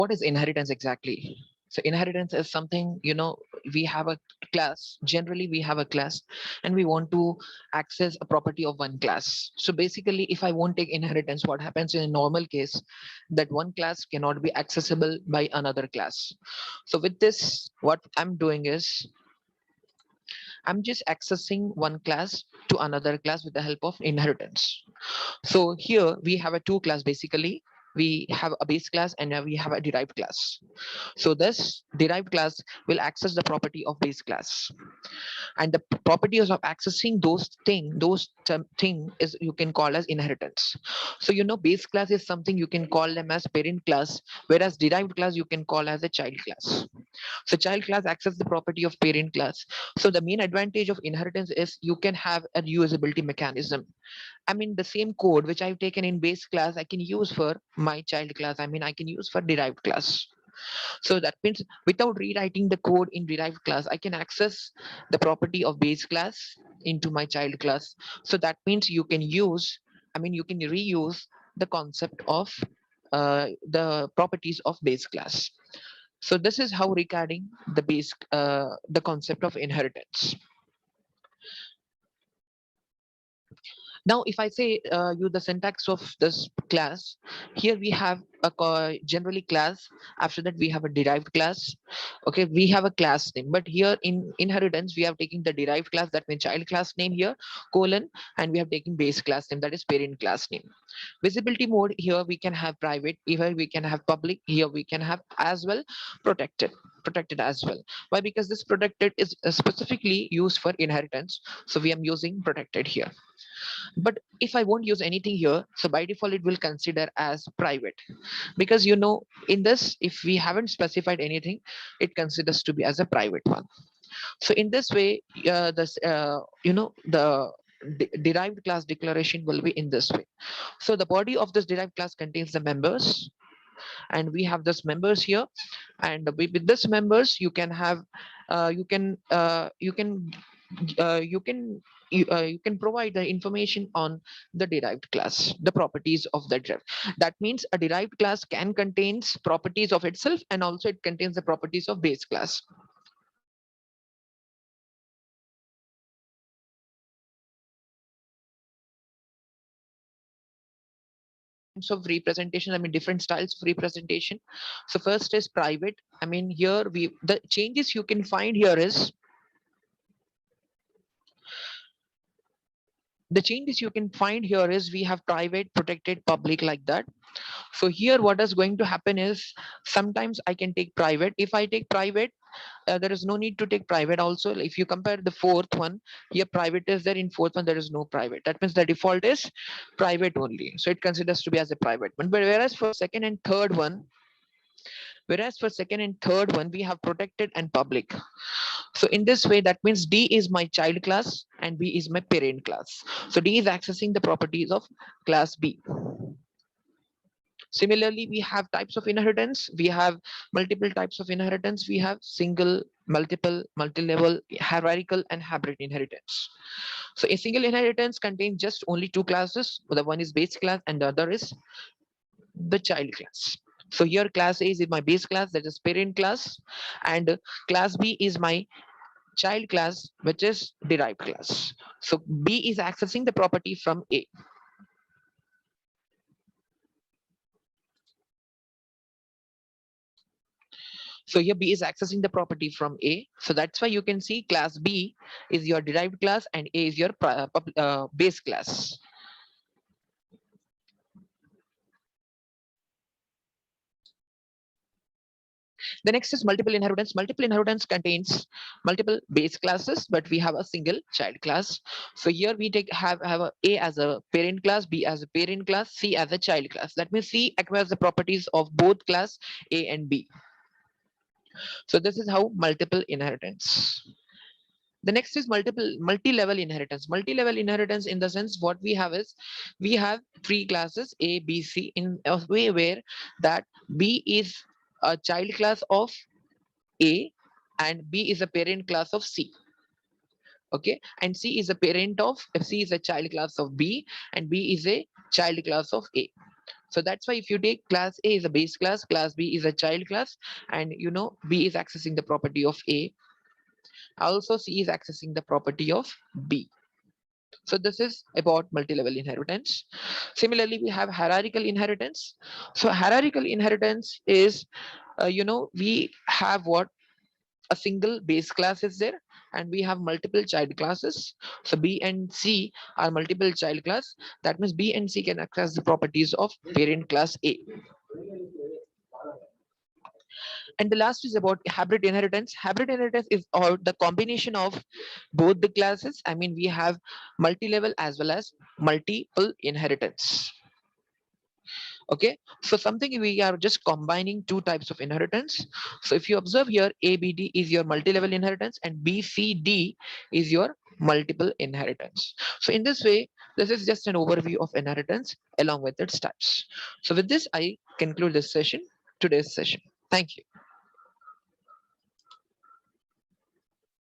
What is inheritance exactly? So inheritance is something, we have a class. Generally, we have a class, and we want to access a property of one class. So basically, if I won't take inheritance, what happens in a normal case, that one class cannot be accessible by another class. So with this, what I'm doing is I'm just accessing one class to another class with the help of inheritance. So here we have a two class basically. We have a base class and now we have a derived class. So this derived class will access the property of base class, and the properties of accessing those thing is you can call as inheritance. So base class is something you can call them as parent class, whereas derived class you can call as a child class. So child class access the property of parent class. So the main advantage of inheritance is you can have a reusability mechanism. I mean, the same code which I've taken in base class, I can use for my child class. I mean, I can use for derived class. So that means without rewriting the code in derived class, I can access the property of base class into my child class. So that means you can use, I mean, you can reuse the concept of the properties of base class. So this is how regarding the concept of inheritance. Now, if I say you the syntax of this class, here we have a generally class. After that, we have a derived class. Okay, we have a class name, but here in inheritance, we have taken the derived class, that means child class name here, colon, and we have taken base class name, that is parent class name. Visibility mode, here we can have private, here we can have public, here we can have as well protected. Protected as well. Why? Because this protected is specifically used for inheritance, so we am using protected here. But if I won't use anything here, so by default it will consider as private, because in this, if we haven't specified anything, it considers to be as a private one. So in this way, this the derived class declaration will be in this way. So the body of this derived class contains the members, and we have this members here, and with this members you can have you can provide the information on the derived class, the properties of the derived. That means a derived class can contains properties of itself, and also it contains the properties of base class. Types of representation, I mean different styles of representation. So first is private. I mean, here we the changes you can find here is the changes you can find here is we have private, protected, public, like that. So here what is going to happen is sometimes I can take private. If I take private, there is no need to take private also. If you compare the fourth one, here private is there, in fourth one there is no private. That means the default is private only, so it considers to be as a private one. But whereas for second and third one we have protected and public. So in this way, that means D is my child class and B is my parent class. So D is accessing the properties of class B. Similarly, we have types of inheritance. We have multiple types of inheritance. We have single, multiple, multi-level, hierarchical, and hybrid inheritance. So a single inheritance contains just only two classes. The one is base class and the other is the child class. So here class A is my base class, that is parent class, and class B is my child class, which is derived class. So B is accessing the property from A. So here B is accessing the property from A. So that's why you can see class B is your derived class and A is your base class. The next is multiple inheritance. Multiple inheritance contains multiple base classes, but we have a single child class. So here we have A as a parent class, B as a parent class, C as a child class. That means C acquires the properties of both class A and B. So this is how multiple inheritance. The next is multi-level inheritance. Multi-level inheritance, in the sense what we have is we have three classes A, B, C, in a way where that B is a child class of A and B is a parent class of C. Okay, and C is a parent of C is a child class of B and B is a child class of A. So that's why if you take class A is a base class, class B is a child class, and B is accessing the property of A, also C is accessing the property of B. So this is about multi-level inheritance. Similarly, we have hierarchical inheritance. So hierarchical inheritance is, we have what, a single base class is there, and we have multiple child classes. So B and C are multiple child class. That means B and C can access the properties of parent class A. And the last is about hybrid inheritance. Hybrid inheritance is all the combination of both the classes. I mean, we have multi-level as well as multiple inheritance. Okay, so something we are just combining two types of inheritance. So if you observe here, ABD is your multi-level inheritance and BCD is your multiple inheritance. So in this way, this is just an overview of inheritance along with its types. So with this, I conclude this session, today's session. Thank you.